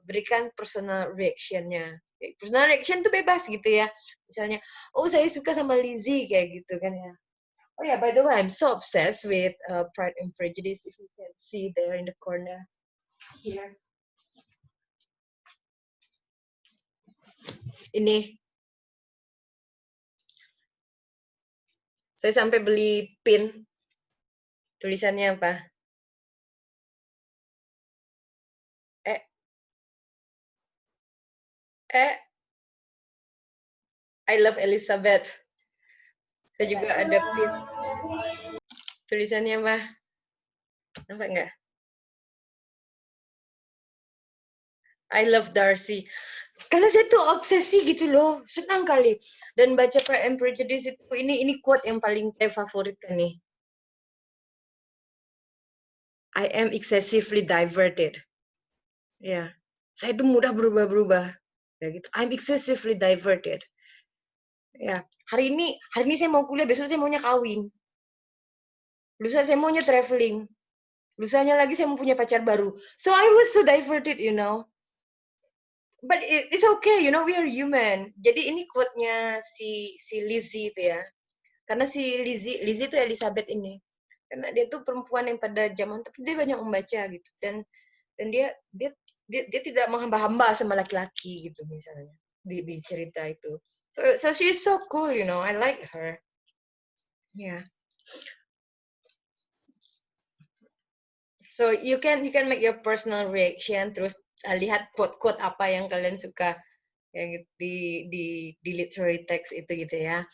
berikan personal reaction-nya. Personal reaction tuh bebas gitu ya. Misalnya, oh saya suka sama Lizzie kayak gitu kan ya. Oh yeah, by the way, I'm so obsessed with Pride and Prejudice. If you can see there in the corner here. Ini. Saya sampai beli pin. Tulisannya apa? I love Elizabeth. Saya juga ada pin. Tulisannya apa? Nampak nggak? I love Darcy. Karena saya tuh obsesi gitu loh, senang kali. Dan baca Pride and Prejudice itu, ini quote yang paling saya favoritkan nih. I am excessively diverted. Ya, saya tuh mudah berubah-berubah. Ya gitu. I'm excessively diverted. Ya, hari ini saya mau kuliah, besok saya maunya kawin. Lusa saya maunya traveling. Lusanya lagi saya mau punya pacar baru. So I was so diverted, you know. But it's okay, you know, we are human. Jadi ini quote-nya si Lizzie itu ya. Karena si Lizzie itu Elizabeth ini. Karena dia tuh perempuan yang pada zaman, tapi dia banyak membaca gitu. Dan dia tidak menghamba-hamba sama laki-laki gitu misalnya di cerita itu. So she's so cool, you know. I like her. Yeah. So you can make your personal reaction, terus lihat quote-quote apa yang kalian suka yang di literary text itu gitu ya.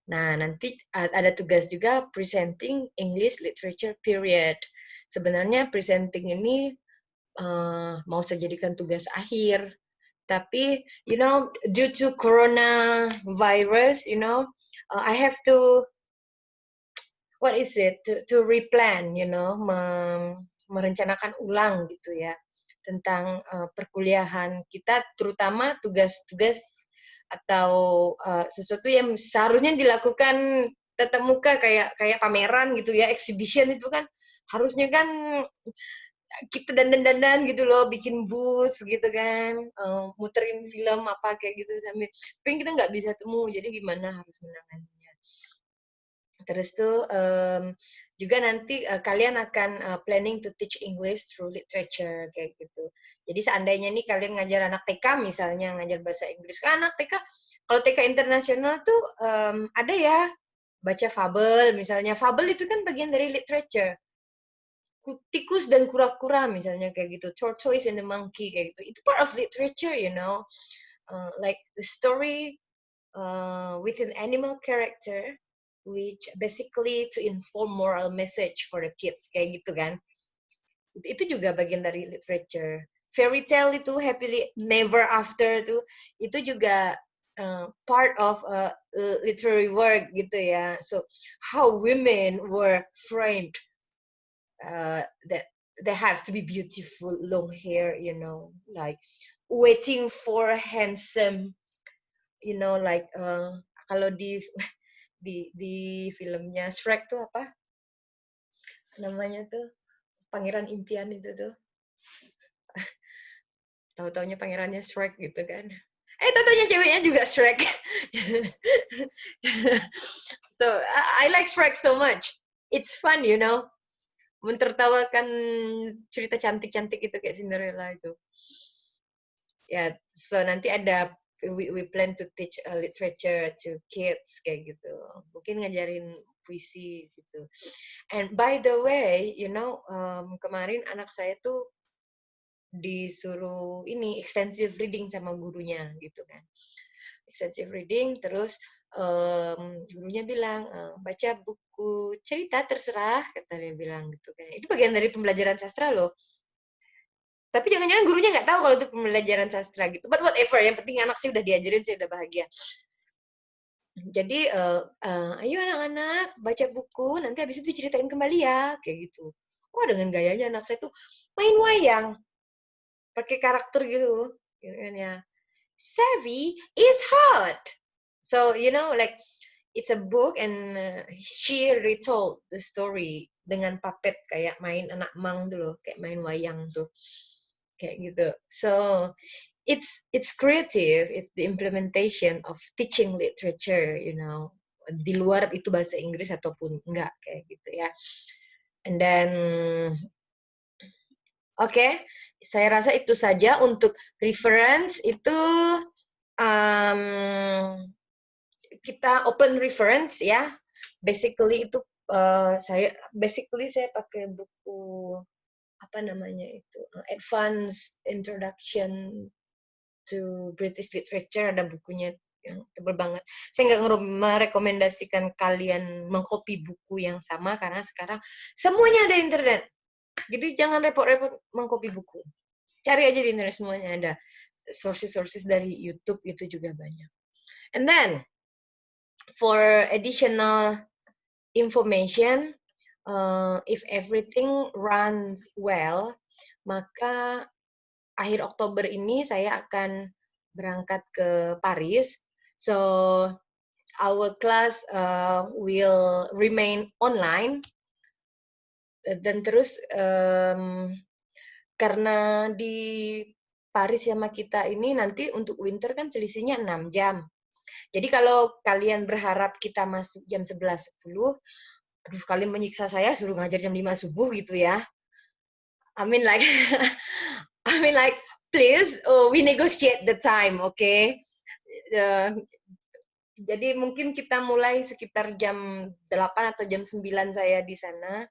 Nah, nanti ada tugas juga presenting English literature period. Sebenarnya presenting ini mau saya jadikan tugas akhir, tapi you know, due to coronavirus, you know, I have to replan, you know, merencanakan ulang gitu ya tentang perkuliahan kita, terutama tugas-tugas atau sesuatu yang seharusnya dilakukan tatap muka kayak pameran gitu ya, exhibition itu kan harusnya kan kita dandan-dandan gitu loh, bikin booth gitu kan, muterin film apa kayak gitu sambil, tapi kita nggak bisa temu, jadi gimana harus menanganinya. Terus tuh juga nanti kalian akan planning to teach English through literature kayak gitu. Jadi seandainya nih kalian ngajar anak TK misalnya, ngajar bahasa Inggris, kan anak TK, kalau TK internasional tuh ada ya baca fabel misalnya. Fabel itu kan bagian dari literature. Tikus dan kura-kura misalnya kayak gitu, tortoise and the monkey kayak gitu. Itu part of literature, you know. Like the story with an animal character, which basically to inform moral message for the kids kayak gitu kan. Itu juga bagian dari literature. Fairy tale itu happily never after itu juga part of a literary work gitu ya. So how women were framed, that they have to be beautiful, long hair, you know, like waiting for handsome, you know, like kalau di filmnya Shrek tuh apa namanya tuh, pangeran impian itu tuh, tahu-taunya pangerannya Shrek gitu kan, tahu-taunya ceweknya juga Shrek. So I like Shrek so much, it's fun, you know, mentertawakan cerita cantik-cantik itu kayak Cinderella itu. Ya, so nanti ada we plan to teach literature to kids kayak gitu. Mungkin ngajarin puisi gitu. And by the way, you know, kemarin anak saya tuh disuruh ini extensive reading sama gurunya gitu kan. Extensive reading, terus gurunya bilang baca buku cerita terserah, kata dia bilang gitu kan. Itu bagian dari pembelajaran sastra loh. Tapi jangan-jangan gurunya nggak tahu kalau itu pembelajaran sastra gitu. But whatever, yang penting anak sih udah diajarin, saya udah bahagia. Jadi ayo anak-anak baca buku, nanti habis itu ceritain kembali ya, kayak gitu. Wah, dengan gayanya anak saya tuh main wayang, pakai karakter gitu kan ya. Savvy is hot. So you know, like it's a book and she retold the story dengan puppet kayak main anak mang tuh loh, kayak main wayang tuh. Kayak gitu. So it's creative, it's the implementation of teaching literature, you know, di luar itu bahasa Inggris ataupun enggak kayak gitu ya. And then okay, saya rasa itu saja untuk reference itu, kita open reference ya. Basically itu saya pakai buku apa namanya itu, Advanced Introduction to British Literature, ada bukunya yang tebal banget. Saya nggak merekomendasikan kalian mengcopy buku yang sama karena sekarang semuanya ada internet. Jadi jangan repot-repot mengcopy buku. Cari aja di internet, semuanya ada. sources dari YouTube itu juga banyak. And then for additional information, if everything run well, maka akhir Oktober ini saya akan berangkat ke Paris. So our class will remain online. Dan terus karena di Paris sama kita ini nanti untuk winter kan selisihnya 6 jam. Jadi kalau kalian berharap kita masuk jam 11.10, aduh kalian menyiksa saya suruh ngajar jam 5 subuh gitu ya. I mean like please we negotiate the time, okay? Jadi mungkin kita mulai sekitar jam 8 atau jam 9 saya di sana.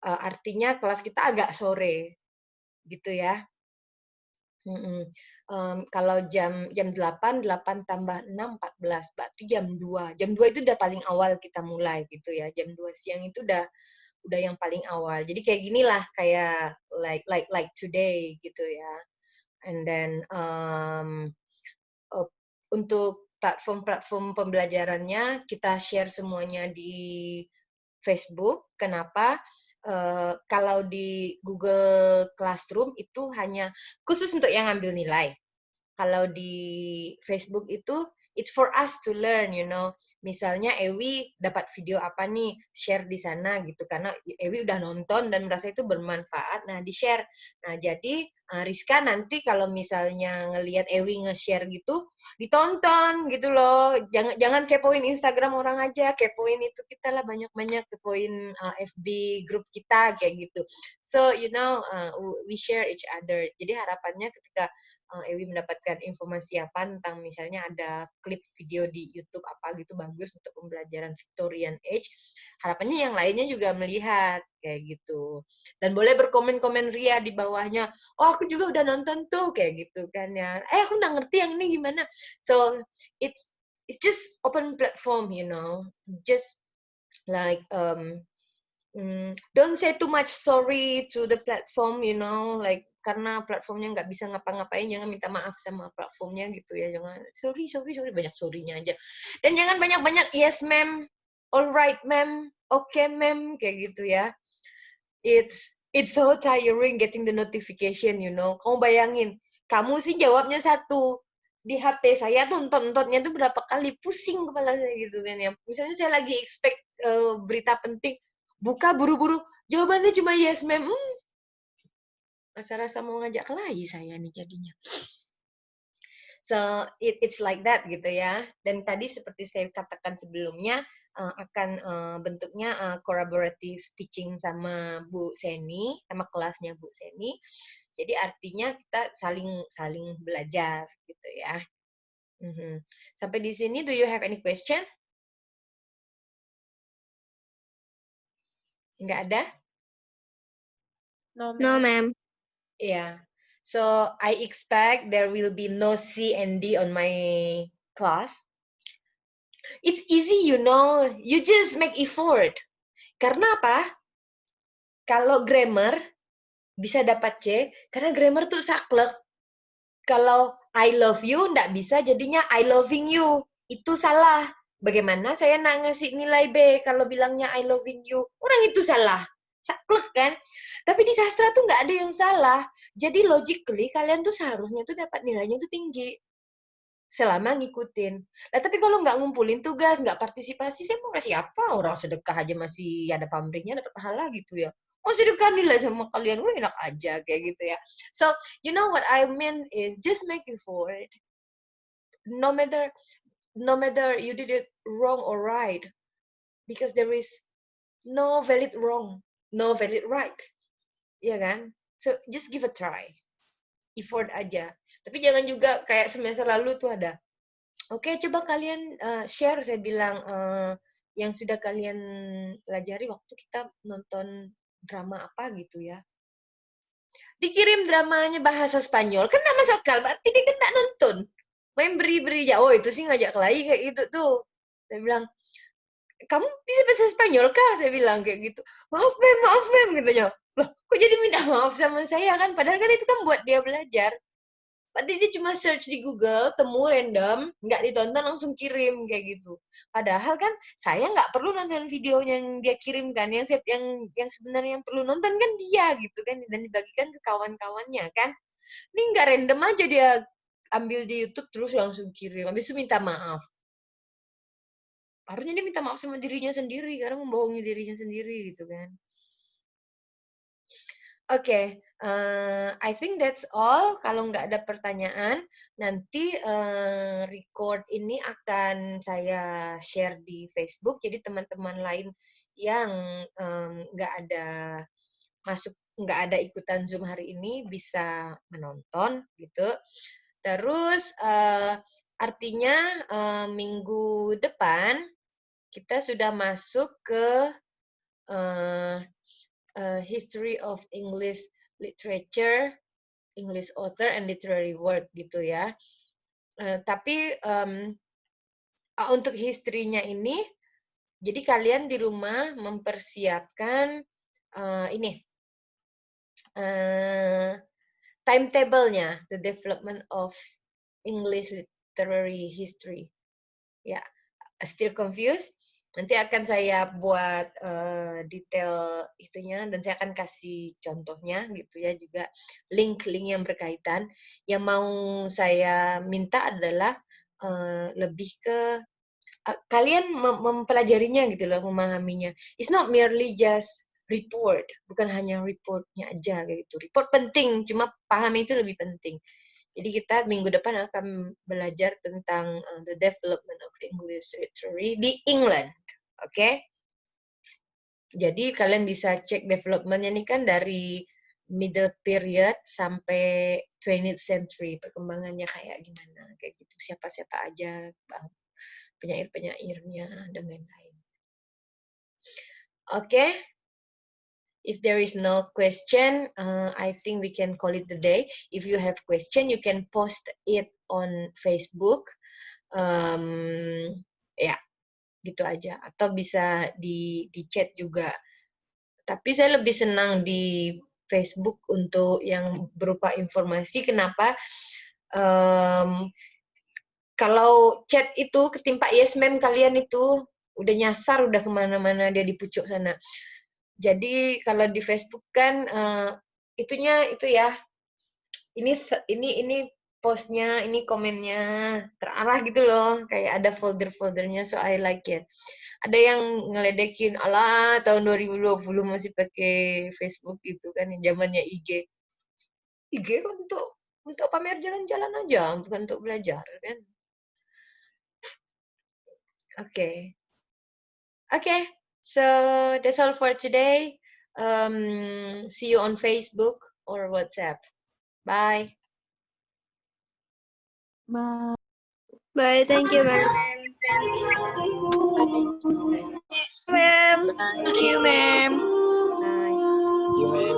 Artinya kelas kita agak sore gitu ya. Kalau jam 8 tambah 6, 14, berarti jam 2. Jam 2 itu udah paling awal kita mulai gitu ya. Jam 2 siang itu udah yang paling awal. Jadi kayak ginilah, kayak like today gitu ya. And then untuk platform pembelajarannya kita share semuanya di Facebook. Kenapa? Kalau di Google Classroom itu hanya khusus untuk yang ambil nilai. Kalau di Facebook itu it's for us to learn, you know. Misalnya Ewi dapat video apa nih, share di sana gitu, karena Ewi udah nonton dan merasa itu bermanfaat, nah di-share. Nah, jadi Rizka nanti kalau misalnya ngelihat Ewi nge-share gitu, ditonton gitu loh. Jangan kepoin Instagram orang aja, kepoin itu kita lah, banyak-banyak kepoin FB grup kita kayak gitu. So, you know, we share each other. Jadi harapannya ketika Ewi mendapatkan informasi apa tentang misalnya ada klip video di YouTube apa gitu bagus untuk pembelajaran Victorian Age, harapannya yang lainnya juga melihat kayak gitu. Dan boleh berkomen-komen ria di bawahnya, oh aku juga udah nonton tuh kayak gitu kan ya. Aku nggak ngerti yang ini gimana. So it's just open platform, you know. Just like don't say too much sorry to the platform, you know, like karena platformnya nggak bisa ngapa-ngapain, jangan minta maaf sama platformnya gitu ya, jangan sorry, banyak sorry-nya aja. Dan jangan banyak-banyak yes ma'am, alright ma'am, okay ma'am, kayak gitu ya. It's so tiring getting the notification, you know. Kamu bayangin, kamu sih jawabnya satu, di HP saya tuh nontonnya tuh berapa kali, pusing kepala saya gitu kan ya. Misalnya saya lagi expect berita penting, buka buru-buru, jawabannya cuma yes ma'am. Rasa-rasa mau ngajak kelahi saya nih jadinya. So it's like that gitu ya. Dan tadi seperti saya katakan sebelumnya akan bentuknya collaborative teaching sama Bu Seni, sama kelasnya Bu Seni. Jadi artinya kita saling belajar gitu ya. Sampai di sini, do you have any question? Nggak ada?
No, ma'am.
Yeah. So I expect there will be no C and D on my class. It's easy, you know. You just make effort. Karena apa? Kalau grammar bisa dapat C, karena grammar tuh saklek. Kalau I love you nggak bisa jadinya I loving you. Itu salah. Bagaimana saya nak ngasih nilai B kalau bilangnya I loving you? Orang itu salah. Saklek kan? Tapi di sastra tuh nggak ada yang salah. Jadi logically kalian tuh seharusnya tuh dapat nilainya tuh tinggi. Selama ngikutin. Nah, tapi kalau nggak ngumpulin tugas, nggak partisipasi, saya mau kasih apa? Orang sedekah aja masih ada pamrihnya, dapat pahala gitu ya. Oh, sedekah nilai sama kalian, wah enak aja kayak gitu ya. So, you know what I mean is just make effort. No matter you did it wrong or right, because there is no valid wrong, no valid right. Iya kan? So, just give a try. Effort aja. Tapi jangan juga kayak semester lalu tuh ada, oke, coba kalian share, saya bilang, yang sudah kalian pelajari waktu kita nonton drama apa gitu ya. Dikirim dramanya bahasa Spanyol, kan nggak masuk akal, berarti dia kan nggak nonton. Main beri-beri aja, oh itu sih ngajak kelahi kayak gitu tuh. Saya bilang, kamu bisa bahasa Spanyol kah? Saya bilang kayak gitu. Maaf mem, gitu ya. Loh, kok jadi minta maaf sama saya kan? Padahal kan itu kan buat dia belajar. Berarti dia cuma search di Google, temu random, nggak ditonton langsung kirim kayak gitu. Padahal kan saya nggak perlu nonton video yang dia kirimkan, yang sebenarnya yang perlu nonton kan dia gitu kan, dan dibagikan ke kawan-kawannya kan. Ini nggak random aja dia ambil di YouTube terus langsung kirim, habis itu minta maaf. Harusnya dia minta maaf sama dirinya sendiri karena membohongi dirinya sendiri gitu kan. Oke, I think that's all. Kalau nggak ada pertanyaan, nanti record ini akan saya share di Facebook. Jadi teman-teman lain yang nggak ada ikutan Zoom hari ini bisa menonton gitu. Terus artinya minggu depan kita sudah masuk ke History of English Literature, English Author and Literary Work gitu ya. Tapi untuk history-nya ini, jadi kalian di rumah mempersiapkan ini timetable-nya, the development of English Literary History. Ya, still confused? Nanti akan saya buat detail itunya dan saya akan kasih contohnya gitu ya, juga link-link yang berkaitan. Yang mau saya minta adalah lebih ke kalian mempelajarinya gitu loh, memahaminya. It's not merely just report, bukan hanya reportnya aja gitu. Report penting, cuma pahami itu lebih penting. Jadi kita minggu depan akan belajar tentang the development of English Literary di England. Oke? Jadi kalian bisa cek development-nya ini kan dari middle period sampai 20th century, perkembangannya kayak gimana, kayak gitu. Siapa-siapa aja, penyair-penyairnya, dan lain-lain. Oke? If there is no question, I think we can call it the day. If you have question, you can post it on Facebook. Ya, gitu aja. Atau bisa di chat juga. Tapi saya lebih senang di Facebook untuk yang berupa informasi. Kenapa? Kalau chat itu ketimpa yes ma'am kalian itu udah nyasar, udah kemana-mana dia di pucuk sana. Jadi kalau di Facebook kan itunya itu ya, ini postnya, ini komennya terarah gitu loh, kayak ada folder-foldernya, so I like it. Ada yang ngeledekin, alah tahun 2020 masih pakai Facebook gitu kan, yang zamannya IG. IG kan untuk pamer jalan-jalan aja, bukan untuk belajar kan. Oke. Okay, so that's all for today. See you on Facebook or WhatsApp. Bye.
Bye. Bye. Thank you, ma'am.
Ma'am.
Bye.
Thank you, ma'am.
Bye.
You may